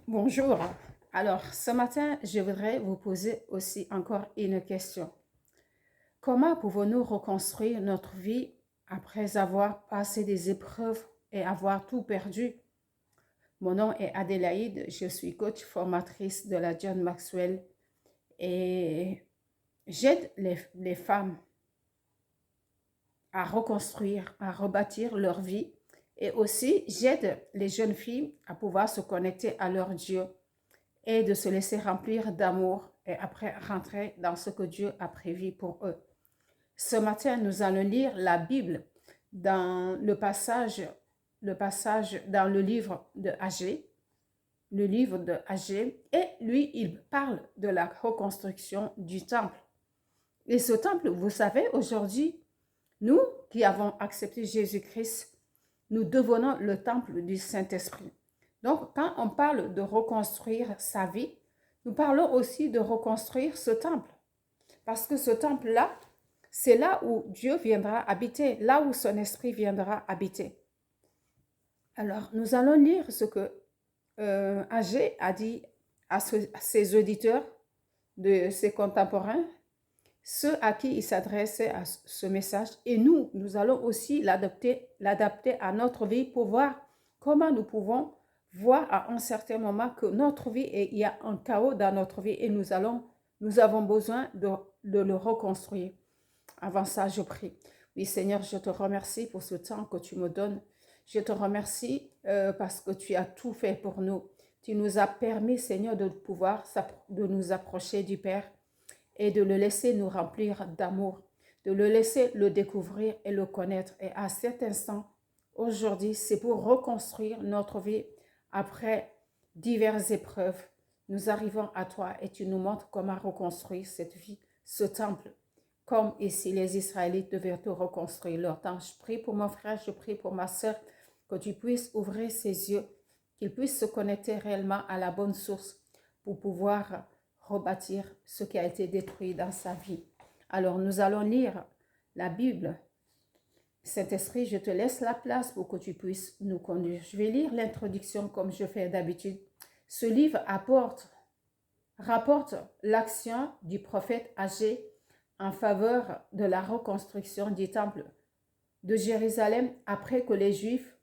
Bonjour. Alors, ce matin, je voudrais vous poser aussi encore une question. Comment pouvons-nous reconstruire notre vie après avoir passé des épreuves et avoir tout perdu? Mon nom est Adélaïde, je suis coach formatrice de la John Maxwell et j'aide les femmes à reconstruire, à rebâtir leur vie et aussi j'aide les jeunes filles à pouvoir se connecter à leur Dieu et de se laisser remplir d'amour et après rentrer dans ce que Dieu a prévu pour eux. Ce matin, nous allons lire la Bible dans le passage dans le livre de Agé, et lui, il parle de la reconstruction du temple. Et ce temple, vous savez, aujourd'hui, nous qui avons accepté Jésus-Christ, nous devenons le temple du Saint-Esprit. Donc, quand on parle de reconstruire sa vie, nous parlons aussi de reconstruire ce temple. Parce que ce temple-là, c'est là où Dieu viendra habiter, là où son esprit viendra habiter. Alors, nous allons lire ce que Agé a dit à ses auditeurs, de ses contemporains, ceux à qui il s'adressait à ce message. Et nous allons aussi l'adapter à notre vie pour voir comment nous pouvons voir à un certain moment que notre vie, il y a un chaos dans notre vie et nous avons besoin de le reconstruire. Avant ça, je prie. Oui, Seigneur, je te remercie pour ce temps que tu me donnes. Je te remercie parce que tu as tout fait pour nous. Tu nous as permis, Seigneur, de nous approcher du Père et de le laisser nous remplir d'amour, de le laisser le découvrir et le connaître. Et à cet instant, aujourd'hui, c'est pour reconstruire notre vie après diverses épreuves. Nous arrivons à toi et tu nous montres comment reconstruire cette vie, ce temple, comme ici les Israélites devaient te reconstruire leur temple. Je prie pour mon frère, je prie pour ma soeur, que tu puisses ouvrir ses yeux, qu'il puisse se connecter réellement à la bonne source pour pouvoir rebâtir ce qui a été détruit dans sa vie. Alors nous allons lire la Bible. Saint-Esprit, je te laisse la place pour que tu puisses nous conduire. Je vais lire l'introduction comme je fais d'habitude. Ce livre rapporte l'action du prophète Agé en faveur de la reconstruction du temple de Jérusalem après que les Juifs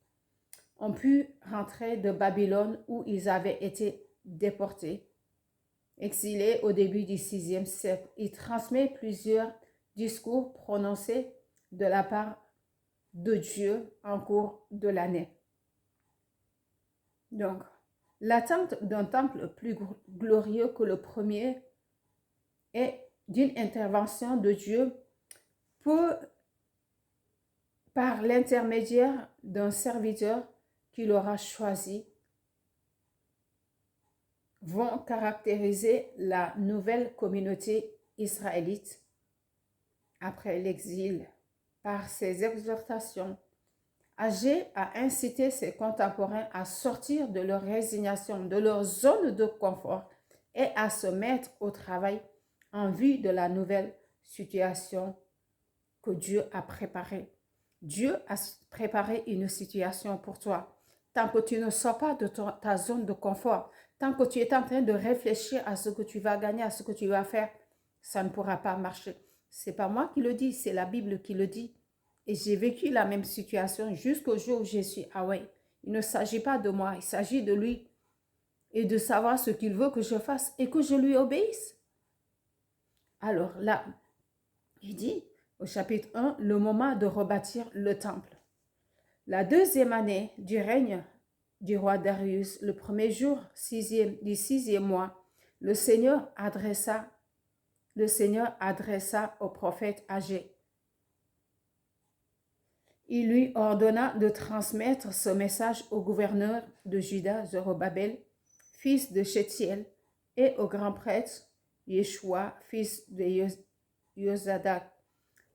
ont pu rentrer de Babylone où ils avaient été déportés. Exilé au début du VIe siècle, il transmet plusieurs discours prononcés de la part de Dieu en cours de l'année. Donc, l'attente d'un temple plus glorieux que le premier et d'une intervention de Dieu peut, par l'intermédiaire d'un serviteur qu'il aura choisi, vont caractériser la nouvelle communauté israélite après l'exil. Par ses exhortations, Agé a incité ses contemporains à sortir de leur résignation, de leur zone de confort et à se mettre au travail en vue de la nouvelle situation que Dieu a préparée. Dieu a préparé une situation pour toi. Tant que tu ne sors pas de ta zone de confort, tant que tu es en train de réfléchir à ce que tu vas gagner, à ce que tu vas faire, ça ne pourra pas marcher. C'est pas moi qui le dis, c'est la Bible qui le dit. Et j'ai vécu la même situation jusqu'au jour où je suis Hawaï. Il ne s'agit pas de moi, il s'agit de lui et de savoir ce qu'il veut que je fasse et que je lui obéisse. Alors là, il dit au chapitre 1, le moment de rebâtir le temple. La deuxième année du règne du roi Darius, le premier jour du sixième mois, le Seigneur adressa au prophète Agé. Il lui ordonna de transmettre ce message au gouverneur de Juda, Zorobabel, fils de Shétiel, et au grand prêtre Yeshua, fils de Yozadak.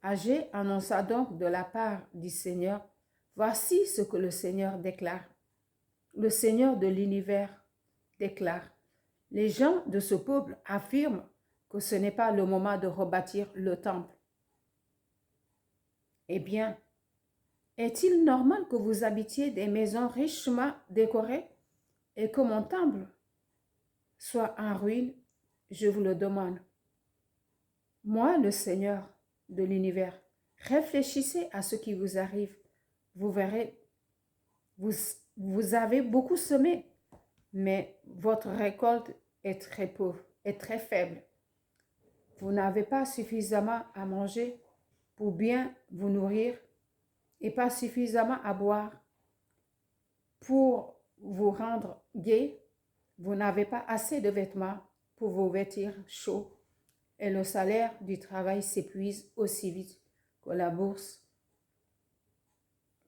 Agé annonça donc de la part du Seigneur, voici ce que le Seigneur déclare. Le Seigneur de l'univers déclare, les gens de ce peuple affirment que ce n'est pas le moment de rebâtir le temple. Eh bien, est-il normal que vous habitiez des maisons richement décorées et que mon temple soit en ruine, je vous le demande. Moi, le Seigneur de l'univers, réfléchissez à ce qui vous arrive. Vous verrez, vous avez beaucoup semé, mais votre récolte est très pauvre, est très faible. Vous n'avez pas suffisamment à manger pour bien vous nourrir et pas suffisamment à boire pour vous rendre gai. Vous n'avez pas assez de vêtements pour vous vêtir chaud et le salaire du travail s'épuise aussi vite que la bourse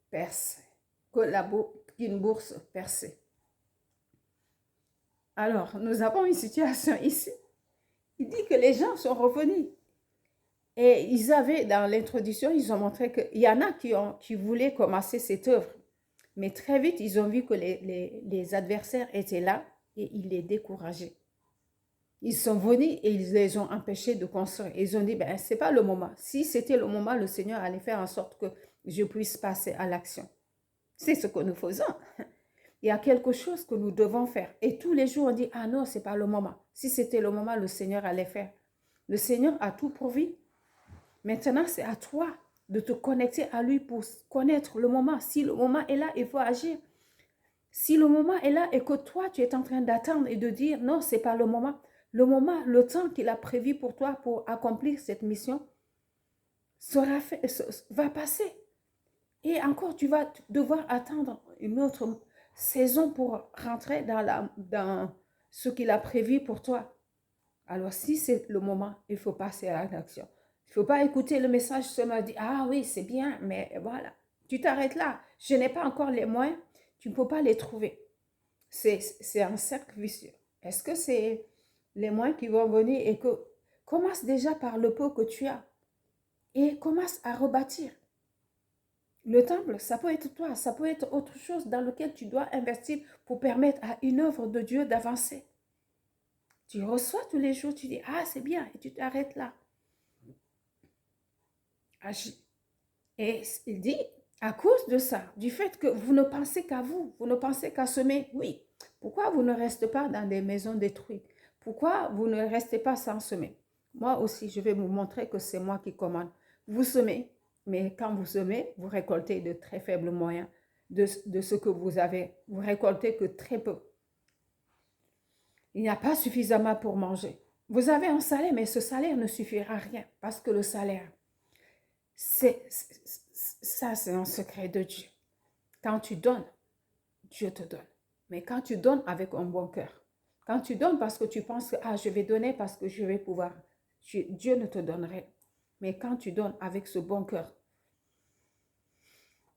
perce, qu'une bourse percée. Alors, nous avons une situation ici. Il dit que les gens sont revenus. Et ils avaient, dans l'introduction, ils ont montré qu'il y en a qui voulaient commencer cette œuvre. Mais très vite, ils ont vu que les adversaires étaient là et ils les décourageaient. Ils sont venus et ils les ont empêchés de construire. Ils ont dit, ben, ce n'est pas le moment. Si c'était le moment, le Seigneur allait faire en sorte que je puisse passer à l'action. C'est ce que nous faisons. Il y a quelque chose que nous devons faire. Et tous les jours, on dit, ah non, ce n'est pas le moment. Si c'était le moment, le Seigneur allait faire. Le Seigneur a tout pourvu. Maintenant, c'est à toi de te connecter à lui pour connaître le moment. Si le moment est là, il faut agir. Si le moment est là et que toi, tu es en train d'attendre et de dire, non, ce n'est pas le moment, le temps qu'il a prévu pour toi pour accomplir cette mission va passer. Et encore, tu vas devoir attendre une autre saison pour rentrer dans ce qu'il a prévu pour toi. Alors, si c'est le moment, il faut passer à l'action. Il ne faut pas écouter le message seulement dire, ah oui, c'est bien, mais voilà. Tu t'arrêtes là. Je n'ai pas encore les moyens. Tu ne peux pas les trouver. C'est un cercle vicieux. Est-ce que c'est les moyens qui vont venir et que commence déjà par le peu que tu as et commence à rebâtir. Le temple, ça peut être toi, ça peut être autre chose dans lequel tu dois investir pour permettre à une œuvre de Dieu d'avancer. Tu reçois tous les jours, tu dis, ah c'est bien, et tu t'arrêtes là. Et il dit, à cause de ça, du fait que vous ne pensez qu'à vous, vous ne pensez qu'à semer, oui. Pourquoi vous ne restez pas dans des maisons détruites? Pourquoi vous ne restez pas sans semer? Moi aussi, je vais vous montrer que c'est moi qui commande. Vous semez, mais quand vous semez, vous récoltez de très faibles moyens de ce que vous avez. Vous récoltez que très peu. Il n'y a pas suffisamment pour manger. Vous avez un salaire, mais ce salaire ne suffira à rien parce que le salaire, ça, c'est un secret de Dieu. Quand tu donnes, Dieu te donne. Mais quand tu donnes avec un bon cœur, quand tu donnes parce que tu penses que je vais donner parce que je vais pouvoir, Dieu ne te donnerait. Mais quand tu donnes avec ce bon cœur,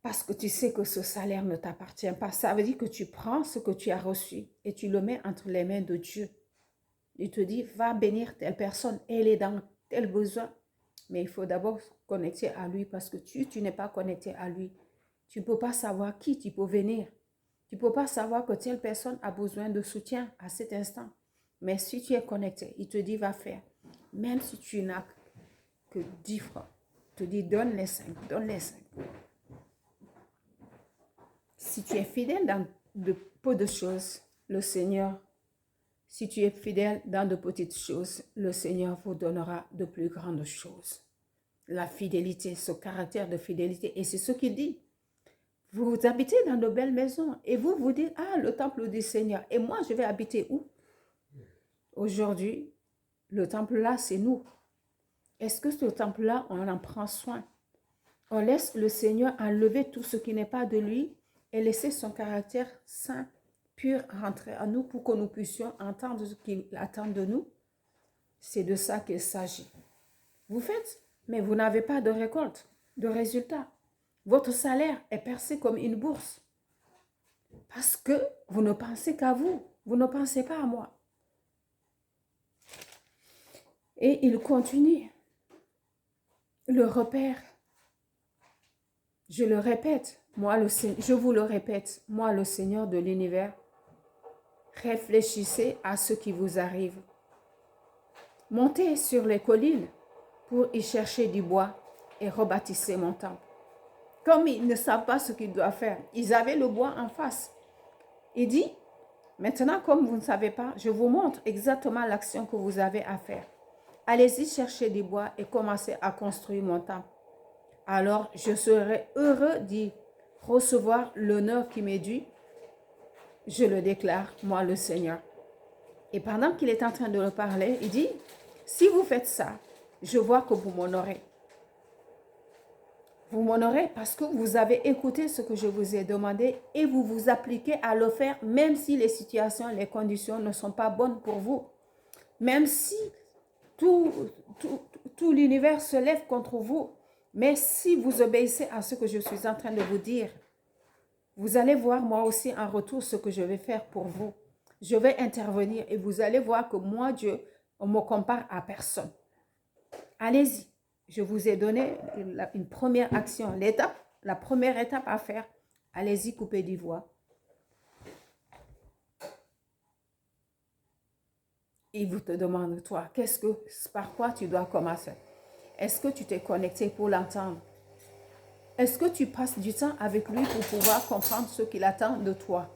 parce que tu sais que ce salaire ne t'appartient pas, ça veut dire que tu prends ce que tu as reçu et tu le mets entre les mains de Dieu. Il te dit, va bénir telle personne, elle est dans tel besoin. Mais il faut d'abord connecter à lui parce que tu n'es pas connecté à lui. Tu ne peux pas savoir qui tu peux venir. Tu ne peux pas savoir que telle personne a besoin de soutien à cet instant. Mais si tu es connecté, il te dit, va faire. Même si tu n'as que 10 francs, il te dit, donne les 5, donne les 5. Si tu es fidèle dans de peu de choses, le Seigneur, si tu es fidèle dans de petites choses, le Seigneur vous donnera de plus grandes choses. La fidélité, ce caractère de fidélité, et c'est ce qu'il dit. Vous habitez dans de belles maisons et vous vous dites, le temple du Seigneur. Et moi, je vais habiter où? Aujourd'hui, le temple là, c'est nous. Est-ce que ce temple-là, on en prend soin? On laisse le Seigneur enlever tout ce qui n'est pas de lui et laisser son caractère saint, pur, rentrer en nous pour que nous puissions entendre ce qu'il attend de nous. C'est de ça qu'il s'agit. Vous faites, mais vous n'avez pas de récolte, de résultat. Votre salaire est percé comme une bourse. Parce que vous ne pensez qu'à vous. Vous ne pensez pas à moi. Et il continue. Le repère. Je le répète. Je vous le répète. Moi, le Seigneur de l'univers. Réfléchissez à ce qui vous arrive. Montez sur les collines pour y chercher du bois et rebâtissez mon temple. Comme ils ne savent pas ce qu'ils doivent faire, ils avaient le bois en face. Il dit, Maintenant, comme vous ne savez pas, je vous montre exactement l'action que vous avez à faire. Allez-y chercher du bois et commencez à construire mon temple. Alors, je serai heureux d'y recevoir l'honneur qui m'est dû. Je le déclare, moi le Seigneur. Et pendant qu'il est en train de le parler, il dit, si vous faites ça, je vois que vous m'honorez. Vous m'honorez parce que vous avez écouté ce que je vous ai demandé et vous vous appliquez à le faire même si les situations, les conditions ne sont pas bonnes pour vous. Même si tout l'univers se lève contre vous. Mais si vous obéissez à ce que je suis en train de vous dire, vous allez voir moi aussi en retour ce que je vais faire pour vous. Je vais intervenir et vous allez voir que moi, Dieu, on ne me compare à personne. Allez-y. Je vous ai donné une première action, la première étape à faire. Allez-y, coupez du bois. Il vous te demande, toi, par quoi tu dois commencer? Est-ce que tu t'es connecté pour l'entendre? Est-ce que tu passes du temps avec lui pour pouvoir comprendre ce qu'il attend de toi?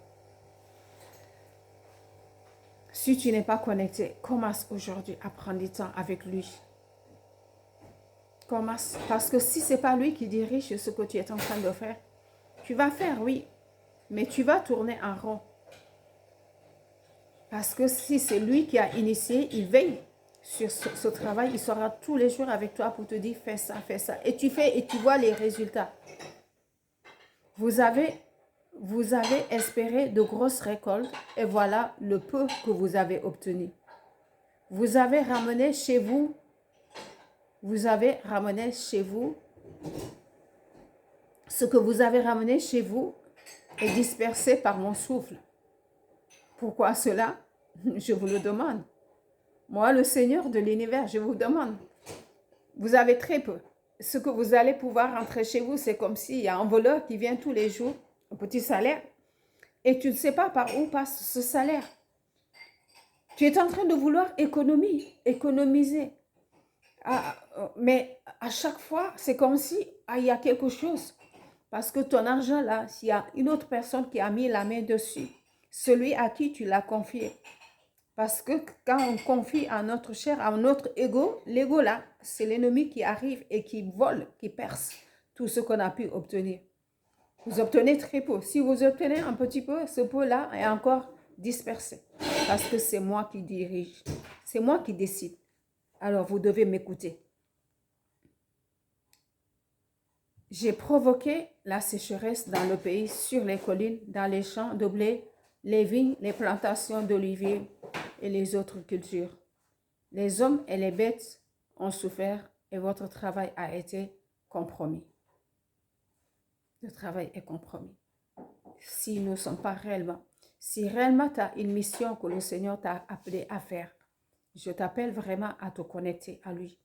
Si tu n'es pas connecté, commence aujourd'hui à prendre du temps avec lui. Commence. Parce que si ce n'est pas lui qui dirige ce que tu es en train de faire, tu vas faire, oui, mais tu vas tourner en rond. Parce que si c'est lui qui a initié, il veille sur ce travail, il sera tous les jours avec toi pour te dire fais ça, fais ça. Et tu fais et tu vois les résultats. Vous avez espéré de grosses récoltes et voilà le peu que vous avez obtenu. Vous avez ramené chez vous ce que vous avez ramené chez vous est dispersé par mon souffle. Pourquoi cela? Je vous le demande. Moi, le Seigneur de l'univers, je vous demande. Vous avez très peu. Ce que vous allez pouvoir rentrer chez vous, c'est comme s'il y a un voleur qui vient tous les jours, un petit salaire, et tu ne sais pas par où passe ce salaire. Tu es en train de vouloir économiser. Mais à chaque fois, c'est comme si il y a quelque chose. Parce que ton argent là, s'il y a une autre personne qui a mis la main dessus, celui à qui tu l'as confié. Parce que quand on confie à notre chair, à notre ego, l'ego là, c'est l'ennemi qui arrive et qui vole, qui perce tout ce qu'on a pu obtenir. Vous obtenez très peu. Si vous obtenez un petit peu, ce peu-là est encore dispersé. Parce que c'est moi qui dirige. C'est moi qui décide. Alors vous devez m'écouter. J'ai provoqué la sécheresse dans le pays, sur les collines, dans les champs de blé, les vignes, les plantations d'oliviers et les autres cultures. Les hommes et les bêtes ont souffert et votre travail a été compromis. Le travail est compromis. Si nous ne sommes pas réellement, si réellement tu as une mission que le Seigneur t'a appelé à faire, je t'appelle vraiment à te connecter à lui.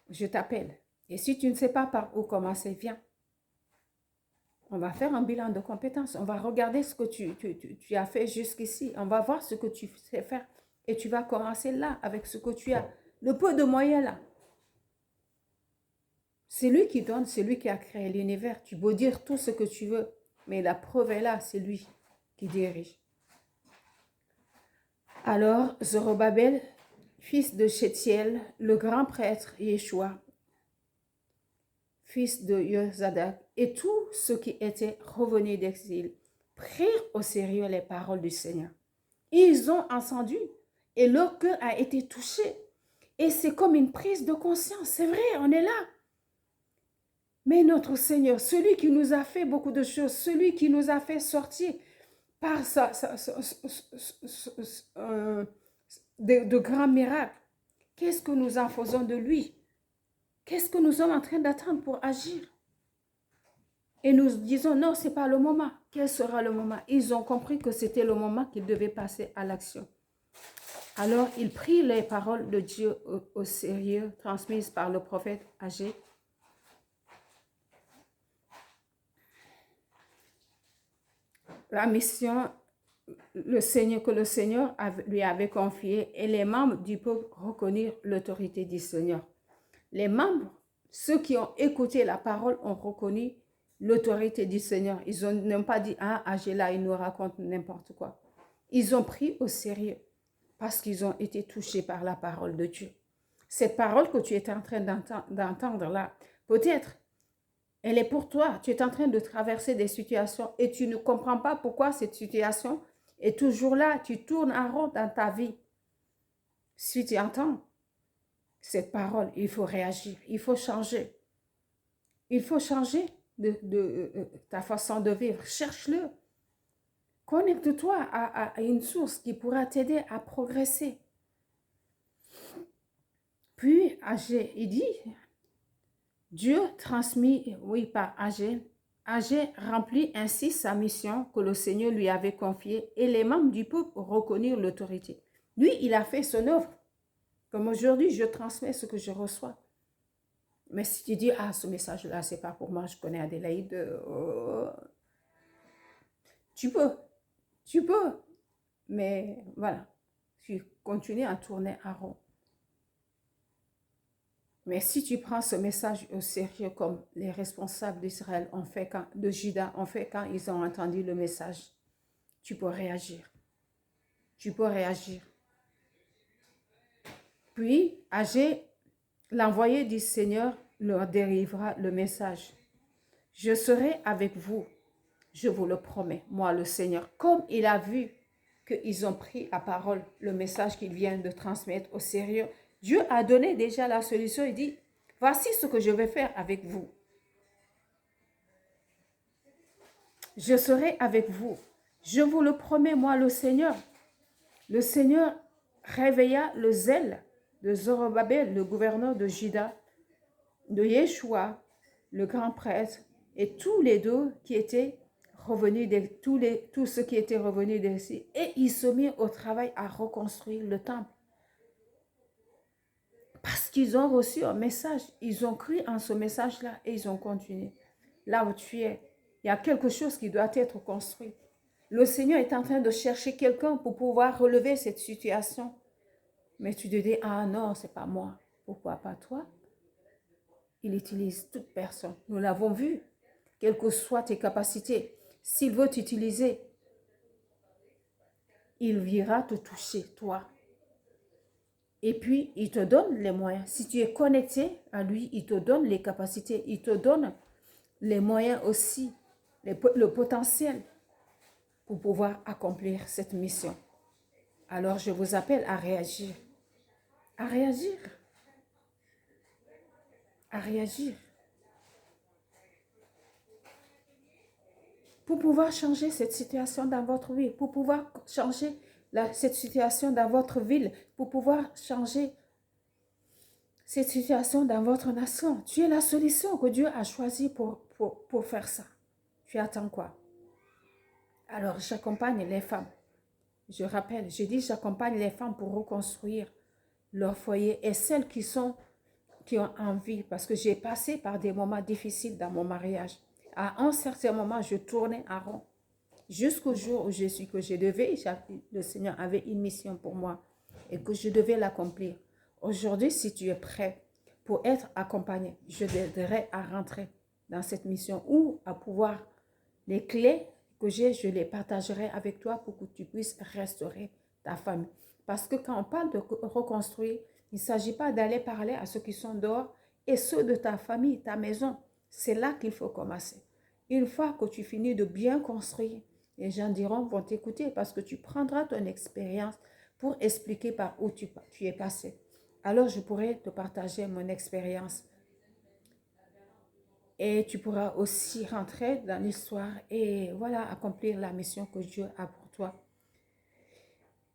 Je t'appelle. Et si tu ne sais pas par où commencer, viens. On va faire un bilan de compétences. On va regarder ce que tu as fait jusqu'ici. On va voir ce que tu sais faire. Et tu vas commencer là, avec ce que tu as. Le peu de moyens là. C'est lui qui donne, c'est lui qui a créé l'univers. Tu peux dire tout ce que tu veux. Mais la preuve est là, c'est lui qui dirige. Alors, Zorobabel, fils de Shétiel, le grand prêtre Yeshua, fils de Yozadak, et tous ceux qui étaient revenus d'exil, prirent au sérieux les paroles du Seigneur. Ils ont entendu et leur cœur a été touché. Et c'est comme une prise de conscience. C'est vrai, on est là. Mais notre Seigneur, celui qui nous a fait beaucoup de choses, celui qui nous a fait sortir par de grands miracles, qu'est-ce que nous en faisons de lui? Qu'est-ce que nous sommes en train d'attendre pour agir? Et nous disons, non, ce n'est pas le moment. Quel sera le moment? Ils ont compris que c'était le moment qu'ils devaient passer à l'action. Alors, ils prirent les paroles de Dieu au sérieux, transmises par le prophète Agé. La mission que le Seigneur lui avait confiée, et les membres du peuple reconnurent l'autorité du Seigneur. Les membres, ceux qui ont écouté la parole, ont reconnu l'autorité du Seigneur. Ils n'ont pas dit, ah, Agé là, il nous raconte n'importe quoi. Ils ont pris au sérieux parce qu'ils ont été touchés par la parole de Dieu. Cette parole que tu es en train d'entendre là, peut-être, elle est pour toi. Tu es en train de traverser des situations et tu ne comprends pas pourquoi cette situation est toujours là. Tu tournes en rond dans ta vie. Si tu entends cette parole, il faut réagir, il faut changer. Il faut changer ta façon de vivre. Cherche-le. Connecte-toi à une source qui pourra t'aider à progresser. Puis, Agé, il dit, Dieu transmit, oui, par Agé, Agé remplit ainsi sa mission que le Seigneur lui avait confiée et les membres du peuple reconnurent l'autorité. Lui, il a fait son œuvre. Comme aujourd'hui, je transmets ce que je reçois. Mais si tu dis, ah, ce message-là, c'est pas pour moi, je connais Adélaïde, tu peux, mais voilà, tu continues à tourner en rond. Mais si tu prends ce message au sérieux comme les responsables d'Israël ont fait de Juda ont fait quand ils ont entendu le message, tu peux réagir. Tu peux réagir. Puis, Agé, l'envoyé du Seigneur, leur dérivera le message. Je serai avec vous, je vous le promets, moi le Seigneur. Comme il a vu qu'ils ont pris la parole, le message qu'il vient de transmettre au sérieux, Dieu a donné déjà la solution. Il dit, voici ce que je vais faire avec vous. Je serai avec vous. Je vous le promets, moi le Seigneur. Le Seigneur réveilla le zèle de Zorobabel, le gouverneur de Juda, de Yeshua, le grand prêtre, et tous les deux qui étaient revenus, tous ceux qui étaient revenus d'ici, et ils se mirent au travail à reconstruire le temple. Parce qu'ils ont reçu un message, ils ont cru en ce message-là et ils ont continué. Là où tu es, il y a quelque chose qui doit être construit. Le Seigneur est en train de chercher quelqu'un pour pouvoir relever cette situation. Mais tu te dis, ah non, c'est pas moi. Pourquoi pas toi? Il utilise toute personne. Nous l'avons vu. Quelles que soient tes capacités, s'il veut t'utiliser, il viendra te toucher, toi. Et puis, il te donne les moyens. Si tu es connecté à lui, il te donne les capacités. Il te donne les moyens aussi, le potentiel pour pouvoir accomplir cette mission. Alors, je vous appelle à réagir. À réagir. À réagir. Pour pouvoir changer cette situation dans votre vie, pour pouvoir changer cette situation dans votre ville, pour pouvoir changer cette situation dans votre nation. Tu es la solution que Dieu a choisie pour faire ça. Tu attends quoi? Alors, j'accompagne les femmes. Je rappelle, je dis j'accompagne les femmes pour reconstruire leur foyer et celles qui ont envie, parce que j'ai passé par des moments difficiles dans mon mariage. À un certain moment, je tournais en rond. Jusqu'au jour où je suis que je devais, le Seigneur avait une mission pour moi et que je devais l'accomplir. Aujourd'hui, si tu es prêt pour être accompagné, je t'aiderai à rentrer dans cette mission ou à pouvoir, les clés que j'ai, je les partagerai avec toi pour que tu puisses restaurer ta famille. Parce que quand on parle de reconstruire, il ne s'agit pas d'aller parler à ceux qui sont dehors et ceux de ta famille, ta maison. C'est là qu'il faut commencer. Une fois que tu finis de bien construire, les gens vont t'écouter parce que tu prendras ton expérience pour expliquer par où tu es passé. Alors, je pourrais te partager mon expérience. Et tu pourras aussi rentrer dans l'histoire et voilà, accomplir la mission que Dieu a pour toi.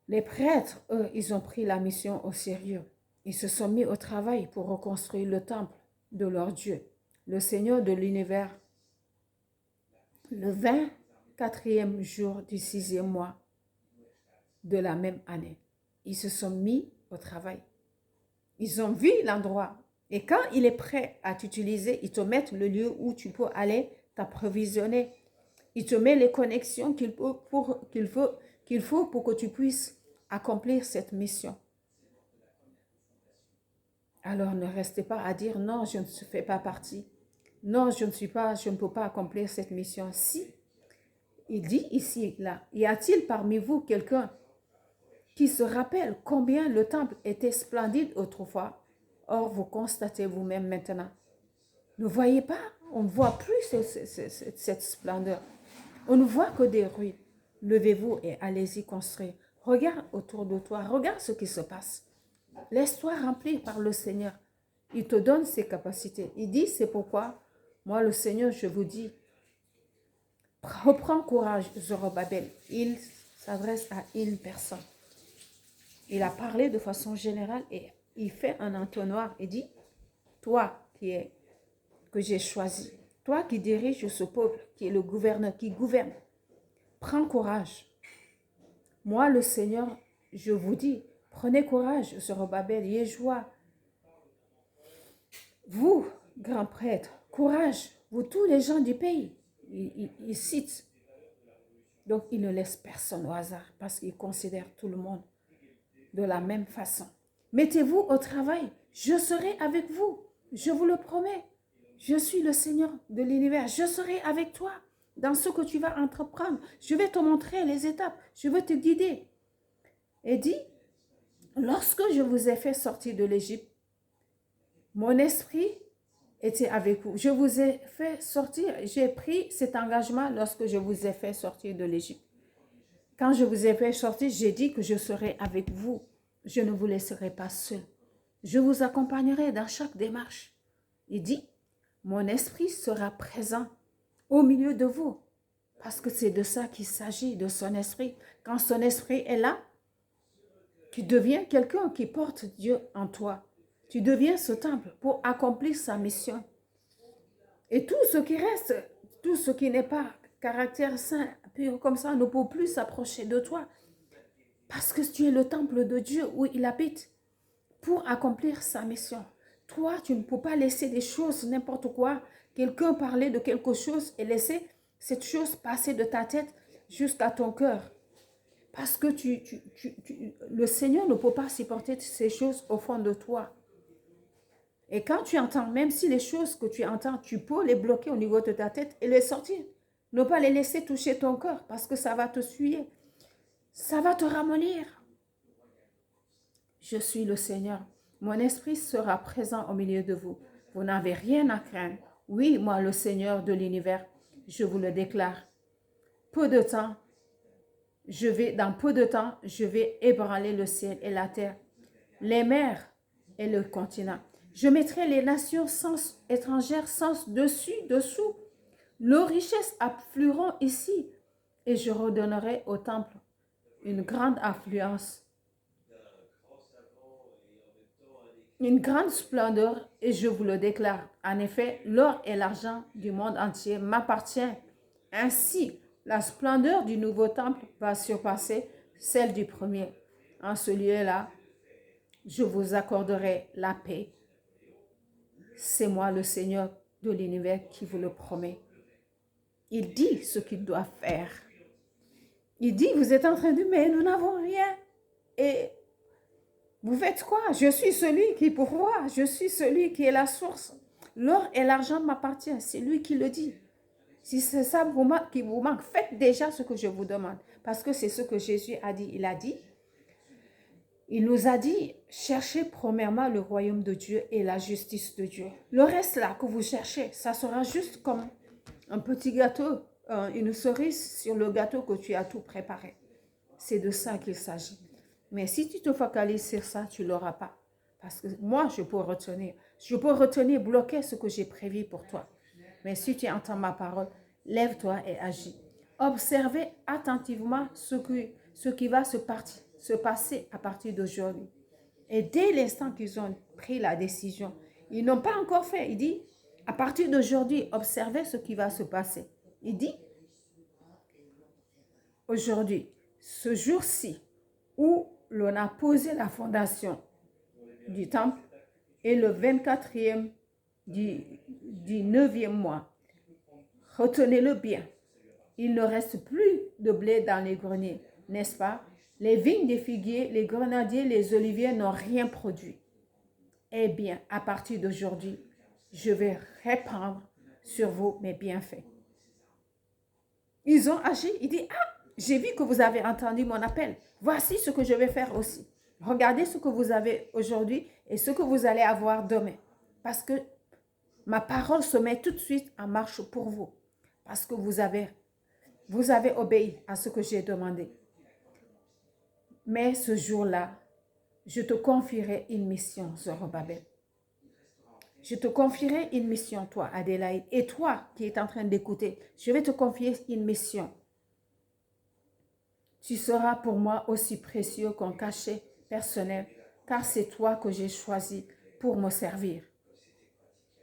Les prêtres, eux, ils ont pris la mission au sérieux. Ils se sont mis au travail pour reconstruire le temple de leur Dieu, le Seigneur de l'univers. Le 24e jour du 6e mois de la même année, ils se sont mis au travail. Ils ont vu l'endroit. Et quand il est prêt à t'utiliser, ils te mettent le lieu où tu peux aller t'approvisionner. Il te met les connexions qu'il faut pour que tu puisses accomplir cette mission. Alors ne restez pas à dire non, je ne fais pas partie. non, je ne peux pas accomplir cette mission. Si, il dit ici, là, y a-t-il parmi vous quelqu'un qui se rappelle combien le temple était splendide autrefois? Or, vous constatez vous-même maintenant. Ne voyez pas, on ne voit plus cette splendeur. On ne voit que des ruines. Levez-vous et allez-y construire. Regarde autour de toi, regarde ce qui se passe. Laisse-toi remplir par le Seigneur. Il te donne ses capacités. Il dit, c'est pourquoi, moi le Seigneur, je vous dis, reprends courage, Zorobabel. Il s'adresse à une personne. Il a parlé de façon générale et il fait un entonnoir et dit, toi que j'ai choisi, toi qui diriges ce peuple, qui est le gouverneur, qui gouverne, prends courage. Moi, le Seigneur, je vous dis, prenez courage, Zorobabel, Yeshua. Vous, grands prêtres, courage, vous tous les gens du pays. Il cite. Donc, il ne laisse personne au hasard parce qu'il considère tout le monde de la même façon. Mettez-vous au travail, je serai avec vous, je vous le promets. Je suis le Seigneur de l'univers, je serai avec toi dans ce que tu vas entreprendre. Je vais te montrer les étapes, je vais te guider. Et dit, lorsque je vous ai fait sortir de l'Égypte, mon esprit était avec vous. Je vous ai fait sortir, j'ai pris cet engagement lorsque je vous ai fait sortir de l'Égypte. Quand je vous ai fait sortir, j'ai dit que je serai avec vous. Je ne vous laisserai pas seul. Je vous accompagnerai dans chaque démarche. Il dit, mon esprit sera présent au milieu de vous. Parce que c'est de ça qu'il s'agit, de son esprit. Quand son esprit est là, tu deviens quelqu'un qui porte Dieu en toi. Tu deviens ce temple pour accomplir sa mission. Et tout ce qui reste, tout ce qui n'est pas caractère saint, pur comme ça, ne peut plus s'approcher de toi. Parce que tu es le temple de Dieu où il habite pour accomplir sa mission. Toi, tu ne peux pas laisser des choses, n'importe quoi. Quelqu'un parler de quelque chose et laisser cette chose passer de ta tête jusqu'à ton cœur. Parce que le Seigneur ne peut pas supporter ces choses au fond de toi. Et quand tu entends, même si les choses que tu entends, tu peux les bloquer au niveau de ta tête et les sortir. Ne pas les laisser toucher ton cœur parce que ça va te suyer. Ça va te ramollir. Je suis le Seigneur. Mon esprit sera présent au milieu de vous. Vous n'avez rien à craindre. Oui, moi, le Seigneur de l'univers, je vous le déclare. Dans peu de temps, je vais ébranler le ciel et la terre, les mers et le continent. Je mettrai les nations étrangères sans dessus, dessous. Leurs richesses afflueront ici et je redonnerai au temple une grande affluence, une grande splendeur et je vous le déclare. En effet, l'or et l'argent du monde entier m'appartiennent. Ainsi, la splendeur du nouveau temple va surpasser celle du premier. En ce lieu-là, je vous accorderai la paix. C'est moi le Seigneur de l'univers qui vous le promet. Il dit ce qu'il doit faire. Il dit, vous êtes en train de dire, mais nous n'avons rien. Et vous faites quoi? Je suis celui qui pourvoit. Je suis celui qui est la source. L'or et l'argent m'appartiennent. C'est lui qui le dit. Si c'est ça qui vous manque, faites déjà ce que je vous demande. Parce que c'est ce que Jésus a dit. Il nous a dit, cherchez premièrement le royaume de Dieu et la justice de Dieu. Le reste là que vous cherchez, ça sera juste comme un petit gâteau, une cerise sur le gâteau que tu as tout préparé. C'est de ça qu'il s'agit. Mais si tu te focalises sur ça, tu ne l'auras pas. Parce que moi, je peux retenir, bloquer ce que j'ai prévu pour toi. Mais si tu entends ma parole, lève-toi et agis. Observez attentivement ce qui va se passer à partir d'aujourd'hui. Et dès l'instant qu'ils ont pris la décision, ils n'ont pas encore fait. Il dit, à partir d'aujourd'hui, observez ce qui va se passer. Il dit, aujourd'hui, ce jour-ci, où l'on a posé la fondation du temple, et le 24e du 9e mois. Retenez-le bien. Il ne reste plus de blé dans les greniers, n'est-ce pas? Les vignes des figuiers, les grenadiers, les oliviers n'ont rien produit. Eh bien, à partir d'aujourd'hui, je vais répandre sur vous mes bienfaits. Ils ont agi, il dit, ah, j'ai vu que vous avez entendu mon appel. Voici ce que je vais faire aussi. Regardez ce que vous avez aujourd'hui et ce que vous allez avoir demain. Parce que ma parole se met tout de suite en marche pour vous. Parce que vous avez obéi à ce que j'ai demandé. Mais ce jour-là, je te confierai une mission, Zorobabel. Je te confierai une mission, toi, Adélaïde. Et toi qui es en train d'écouter, je vais te confier une mission. Tu seras pour moi aussi précieux qu'un cachet personnel, car c'est toi que j'ai choisi pour me servir.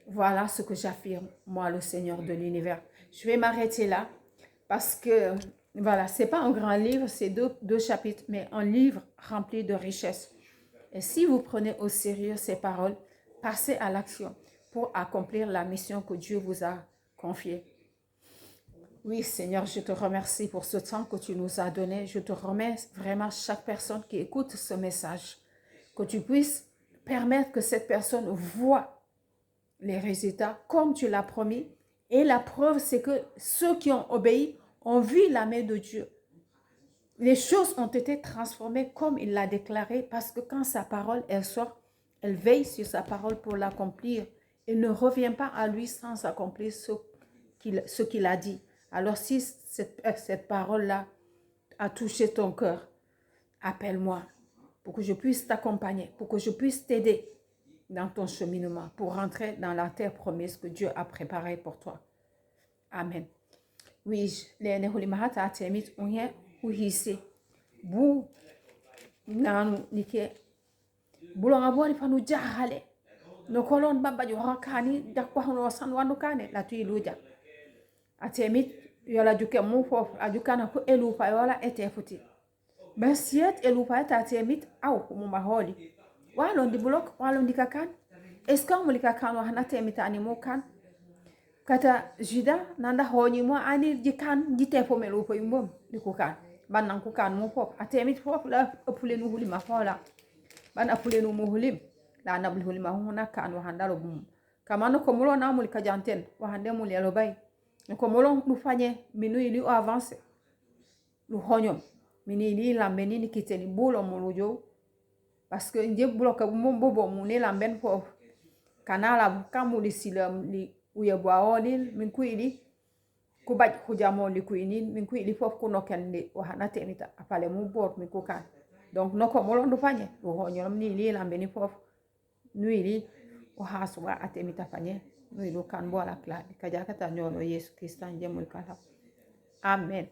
Voilà ce que j'affirme, moi, le Seigneur de l'univers. Je vais m'arrêter là parce que, voilà, ce n'est pas un grand livre, c'est deux chapitres, mais un livre rempli de richesses. Et si vous prenez au sérieux ces paroles, passez à l'action pour accomplir la mission que Dieu vous a confiée. Oui, Seigneur, je te remercie pour ce temps que tu nous as donné. Je te remercie vraiment chaque personne qui écoute ce message. Que tu puisses permettre que cette personne voie les résultats comme tu l'as promis. Et la preuve, c'est que ceux qui ont obéi ont vu la main de Dieu. Les choses ont été transformées comme il l'a déclaré parce que quand sa parole, elle sort, elle veille sur sa parole pour l'accomplir. Il ne revient pas à lui sans accomplir ce qu'il a dit. Alors si cette parole-là a touché ton cœur, appelle-moi pour que je puisse t'accompagner, pour que je puisse t'aider dans ton cheminement, pour rentrer dans la terre promise que Dieu a préparée pour toi. Amen. Oui, les Nehulimahata atemit unye uhisi bu nanu nike bulonga bori panu jahale no kolon bamba jo hakani dakwa hono san wanu kane la tuiluja atemit yola juke mu fof ajukana ko elu pa yola ete futi basiet elu pa ta atemit au mu maholi walo ndi blok walo ndikakan eska mu likakan wa hana temita animo kan kata juda nanda honyi mo ani jikan jite fo melu fo yumbom likukan banan ku kan mo fop atemit fop la apule nu hulima fola ban apule nu mo hulim la nabul hulima huna kan wa handalo bum kamano ko mulo na mul kajanten wa hande mul yalo bay ko mulo nu fanye minu ili avance lu honyom mini ili lambeni ni kiteni bulo mulujo parce que ndie bulo ka mo bobo mu ne lamben fo kanala kamuli silam li uya bwaolil min kuili ku baj hujamo li kuini min kuili fof ku nokende wa hana temita apale mu bor min ku kan donc noko molo ndu fanye do honyolam ni li lambe ni fof nuili o haswa atemita fanye nuilu kan bola kla ka jakata nyolo Yesu Kristan jemul kala amen.